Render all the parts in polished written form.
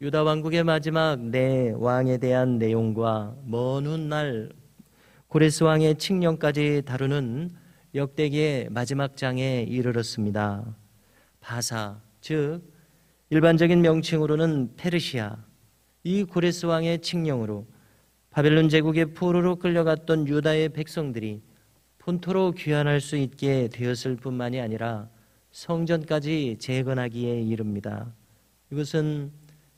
유다 왕국의 마지막 네 왕에 대한 내용과 먼 훗날 고레스 왕의 칙령까지 다루는 역대기의 마지막 장에 이르렀습니다. 바사, 즉 일반적인 명칭으로는 페르시아, 이 고레스 왕의 칙령으로 바벨론 제국의 포로로 끌려갔던 유다의 백성들이 본토로 귀환할 수 있게 되었을 뿐만이 아니라 성전까지 재건하기에 이릅니다. 이것은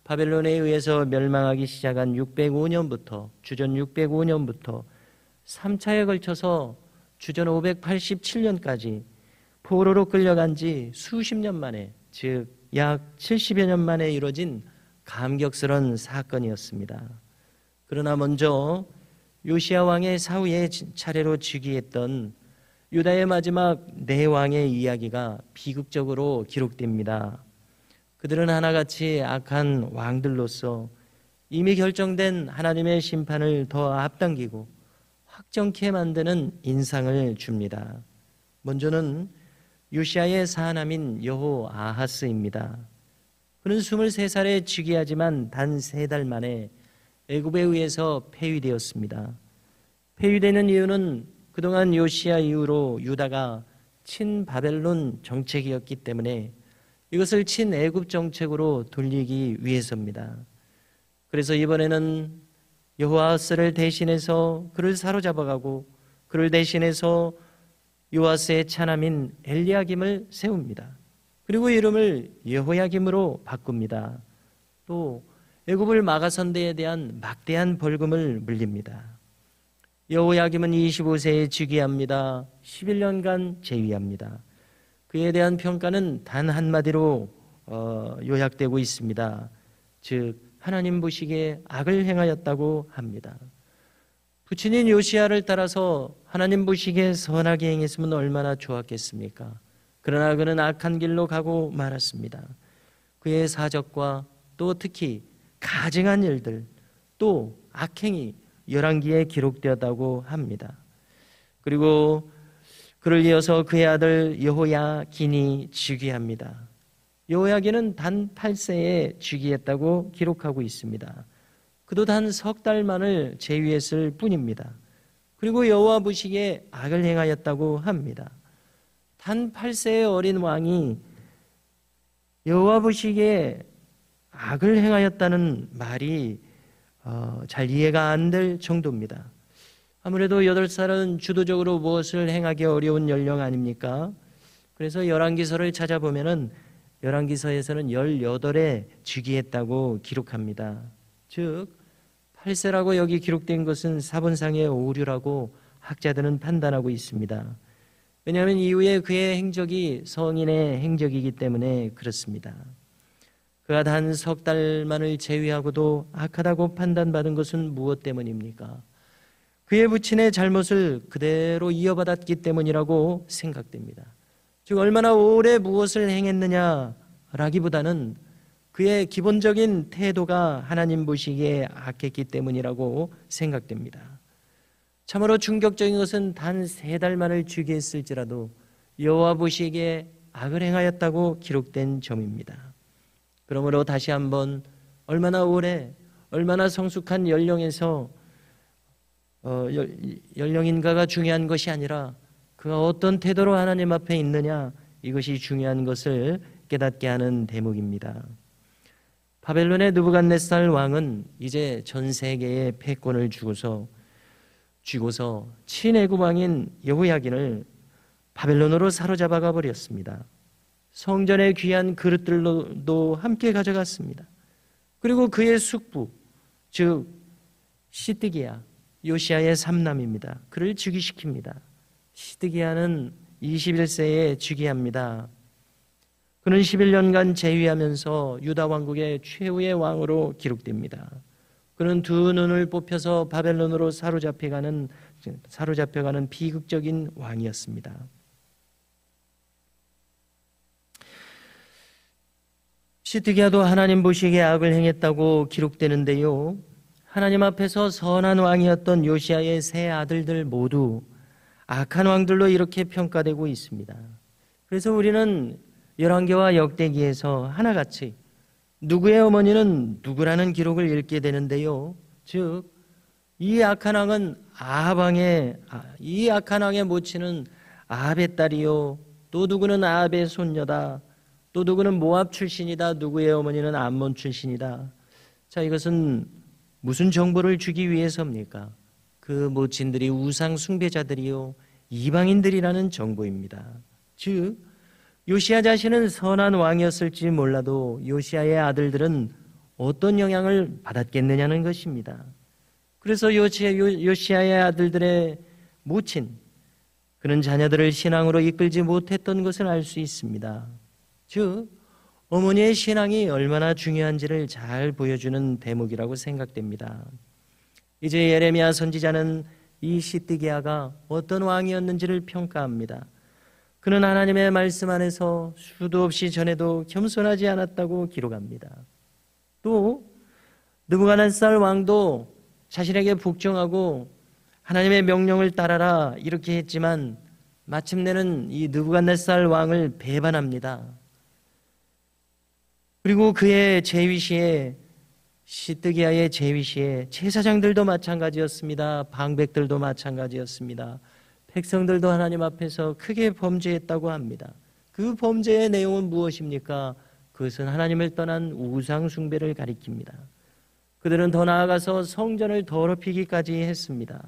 바벨론에 의해서 멸망하기 시작한 605년부터 주전 605년부터 3차에 걸쳐서 주전 587년까지 포로로 끌려간 지 수십 년 만에, 즉 약 70여 년 만에 이루어진 감격스러운 사건이었습니다. 그러나 먼저 요시야 왕의 사후에 차례로 즉위했던 유다의 마지막 네 왕의 이야기가 비극적으로 기록됩니다. 그들은 하나같이 악한 왕들로서 이미 결정된 하나님의 심판을 더 앞당기고 확정케 만드는 인상을 줍니다. 먼저는 요시야의 사남인 여호아하스입니다. 그는 23살에 즉위하지만 단 3달 만에 애굽에 의해서 폐위되었습니다. 폐위되는 이유는 그동안 요시야 이후로 유다가 친바벨론 정책이었기 때문에 이것을 친애굽 정책으로 돌리기 위해서입니다. 그래서 이번에는 여호아하스를 대신해서 그를 사로잡아가고 그를 대신해서 요아스의 차남인 엘리야김을 세웁니다. 그리고 이름을 여호야김으로 바꿉니다. 또 애굽을 막아선 데에 대한 막대한 벌금을 물립니다. 여호야김은 25세에 즉위합니다. 11년간 재위합니다. 그에 대한 평가는 단 한마디로 요약되고 있습니다. 즉 하나님 보시기에 악을 행하였다고 합니다. 부친인 요시야를 따라서 하나님 보시기에 선하게 행했으면 얼마나 좋았겠습니까? 그러나 그는 악한 길로 가고 말았습니다. 그의 사적과 또 특히 가증한 일들, 또 악행이 열왕기에 기록되었다고 합니다. 그리고 그를 이어서 그의 아들 여호야긴이 즉위합니다. 여호야긴은 단 8세에 즉위했다고 기록하고 있습니다. 그도 단 석 달만을 재위했을 뿐입니다. 그리고 여호와 보시기에 악을 행하였다고 합니다. 단 8세의 어린 왕이 여호와 보시기에 악을 행하였다는 말이 잘 이해가 안 될 정도입니다. 아무래도 8살은 주도적으로 무엇을 행하기 어려운 연령 아닙니까? 그래서 열왕기서를 찾아보면은 열왕기서에서는 18에 즉위했다고 기록합니다. 즉 8세라고 여기 기록된 것은 사본상의 오류라고 학자들은 판단하고 있습니다. 왜냐하면 이후에 그의 행적이 성인의 행적이기 때문에 그렇습니다. 그가 단 석 달만을 제위하고도 악하다고 판단받은 것은 무엇 때문입니까? 그의 부친의 잘못을 그대로 이어받았기 때문이라고 생각됩니다. 즉 얼마나 오래 무엇을 행했느냐라기보다는 그의 기본적인 태도가 하나님 보시기에 악했기 때문이라고 생각됩니다. 참으로 충격적인 것은 단 3달만을 즉위했을지라도 여호와 보시기에 악을 행하였다고 기록된 점입니다. 그러므로 다시 한번 얼마나 오래, 얼마나 성숙한 연령에서 연령인가가 중요한 것이 아니라 그가 어떤 태도로 하나님 앞에 있느냐, 이것이 중요한 것을 깨닫게 하는 대목입니다. 바벨론의 느부갓네살 왕은 이제 전 세계에 패권을 쥐고서 친애굽 왕인 여호야긴을 바벨론으로 사로잡아가 버렸습니다. 성전의 귀한 그릇들도 함께 가져갔습니다. 그리고 그의 숙부, 즉 시드기야, 요시야의 삼남입니다. 그를 즉위시킵니다. 시드기야는 21세에 즉위합니다. 그는 11년간 재위하면서 유다 왕국의 최후의 왕으로 기록됩니다. 그는 두 눈을 뽑혀서 바벨론으로 사로잡혀가는 비극적인 왕이었습니다. 시드기야도 하나님 보시기에 악을 행했다고 기록되는데요. 하나님 앞에서 선한 왕이었던 요시야의 세 아들들 모두 악한 왕들로 이렇게 평가되고 있습니다. 그래서 우리는 열왕기와 역대기에서 하나같이 누구의 어머니는 누구라는 기록을 읽게 되는데요. 즉, 이 악한 왕의 모친은 아합의 딸이요, 또 누구는 아합의 손녀다, 또 누구는 모압 출신이다, 누구의 어머니는 암몬 출신이다. 자, 이것은 무슨 정보를 주기 위해서입니까? 그 모친들이 우상 숭배자들이요, 이방인들이라는 정보입니다. 즉, 요시야 자신은 선한 왕이었을지 몰라도 요시야의 아들들은 어떤 영향을 받았겠느냐는 것입니다. 그래서 요시야의 아들들의 모친, 그는 자녀들을 신앙으로 이끌지 못했던 것을 알 수 있습니다. 즉, 어머니의 신앙이 얼마나 중요한지를 잘 보여주는 대목이라고 생각됩니다. 이제 예레미야 선지자는 이 시드기야가 어떤 왕이었는지를 평가합니다. 그는 하나님의 말씀 안에서 수도 없이 전에도 겸손하지 않았다고 기록합니다. 또 느부갓네살 왕도 자신에게 복종하고 하나님의 명령을 따라라 이렇게 했지만 마침내는 이 느부갓네살 왕을 배반합니다. 그리고 그의 제위시에, 시드기야의 제위시에 제사장들도 마찬가지였습니다. 방백들도 마찬가지였습니다. 백성들도 하나님 앞에서 크게 범죄했다고 합니다. 그 범죄의 내용은 무엇입니까? 그것은 하나님을 떠난 우상 숭배를 가리킵니다. 그들은 더 나아가서 성전을 더럽히기까지 했습니다.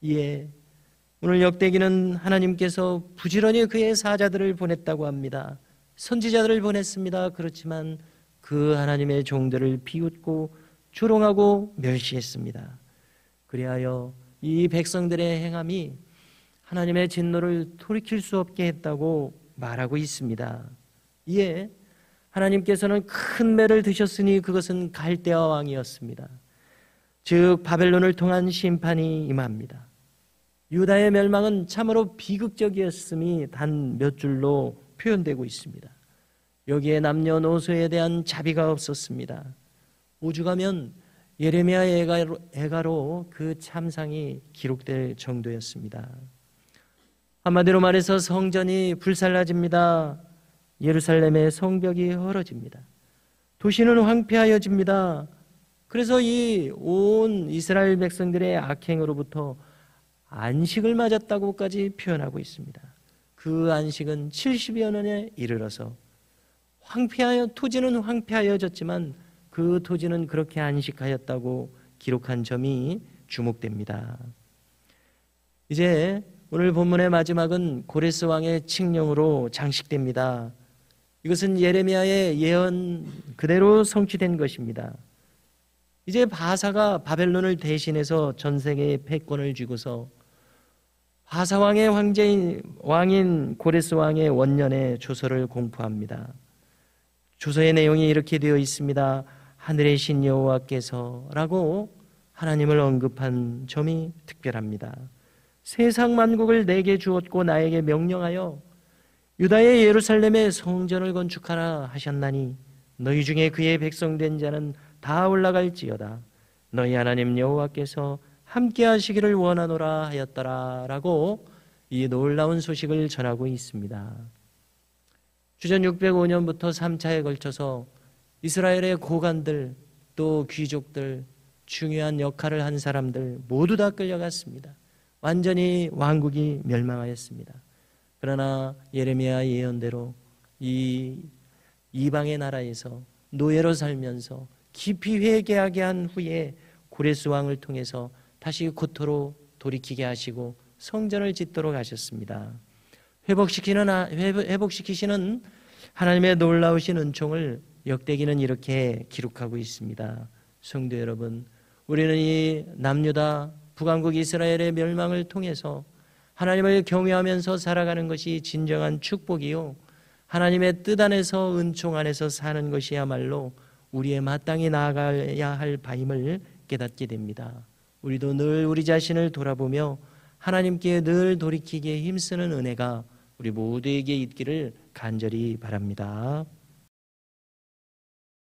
이에 오늘 역대기는 하나님께서 부지런히 그의 사자들을 보냈다고 합니다. 선지자들을 보냈습니다. 그렇지만 그 하나님의 종들을 비웃고 조롱하고 멸시했습니다. 그리하여 이 백성들의 행함이 하나님의 진노를 돌이킬 수 없게 했다고 말하고 있습니다. 이에 하나님께서는 큰 매를 드셨으니 그것은 갈대아 왕이었습니다. 즉 바벨론을 통한 심판이 임합니다. 유다의 멸망은 참으로 비극적이었음이 단 몇 줄로 표현되고 있습니다. 여기에 남녀노소에 대한 자비가 없었습니다. 오죽하면 예레미야 애가로 그 참상이 기록될 정도였습니다. 한마디로 말해서 성전이 불살라집니다. 예루살렘의 성벽이 헐어집니다. 도시는 황폐하여집니다. 그래서 이 온 이스라엘 백성들의 악행으로부터 안식을 맞았다고까지 표현하고 있습니다. 그 안식은 70여 년에 이르러서 토지는 황폐하여졌지만 그 토지는 그렇게 안식하였다고 기록한 점이 주목됩니다. 이제 오늘 본문의 마지막은 고레스 왕의 칙령으로 장식됩니다. 이것은 예레미야의 예언 그대로 성취된 것입니다. 이제 바사가 바벨론을 대신해서 전 세계에 패권을 쥐고서 바사 왕의 왕인 고레스 왕의 원년에 조서를 공포합니다. 조서의 내용이 이렇게 되어 있습니다. 하늘의 신 여호와께서라고 하나님을 언급한 점이 특별합니다. 세상 만국을 내게 주었고 나에게 명령하여 유다의 예루살렘에 성전을 건축하라 하셨나니 너희 중에 그의 백성 된 자는 다 올라갈지어다. 너희 하나님 여호와께서 함께 하시기를 원하노라 하였더라라고 이 놀라운 소식을 전하고 있습니다. 주전 605년부터 3차에 걸쳐서 이스라엘의 고관들 또 귀족들 중요한 역할을 한 사람들 모두 다 끌려갔습니다. 완전히 왕국이 멸망하였습니다. 그러나 예레미야 예언대로 이 이방의 나라에서 노예로 살면서 깊이 회개하게 한 후에 고레스 왕을 통해서 다시 고토로 돌이키게 하시고 성전을 짓도록 하셨습니다. 회복시키시는 하나님의 놀라우신 은총을 역대기는 이렇게 기록하고 있습니다. 성도 여러분, 우리는 이 남유다 북왕국 이스라엘의 멸망을 통해서 하나님을 경외하면서 살아가는 것이 진정한 축복이요, 하나님의 뜻 안에서 은총 안에서 사는 것이야말로 우리의 마땅히 나아가야 할 바임을 깨닫게 됩니다. 우리도 늘 우리 자신을 돌아보며 하나님께 늘 돌이키기에 힘쓰는 은혜가 우리 모두에게 있기를 간절히 바랍니다.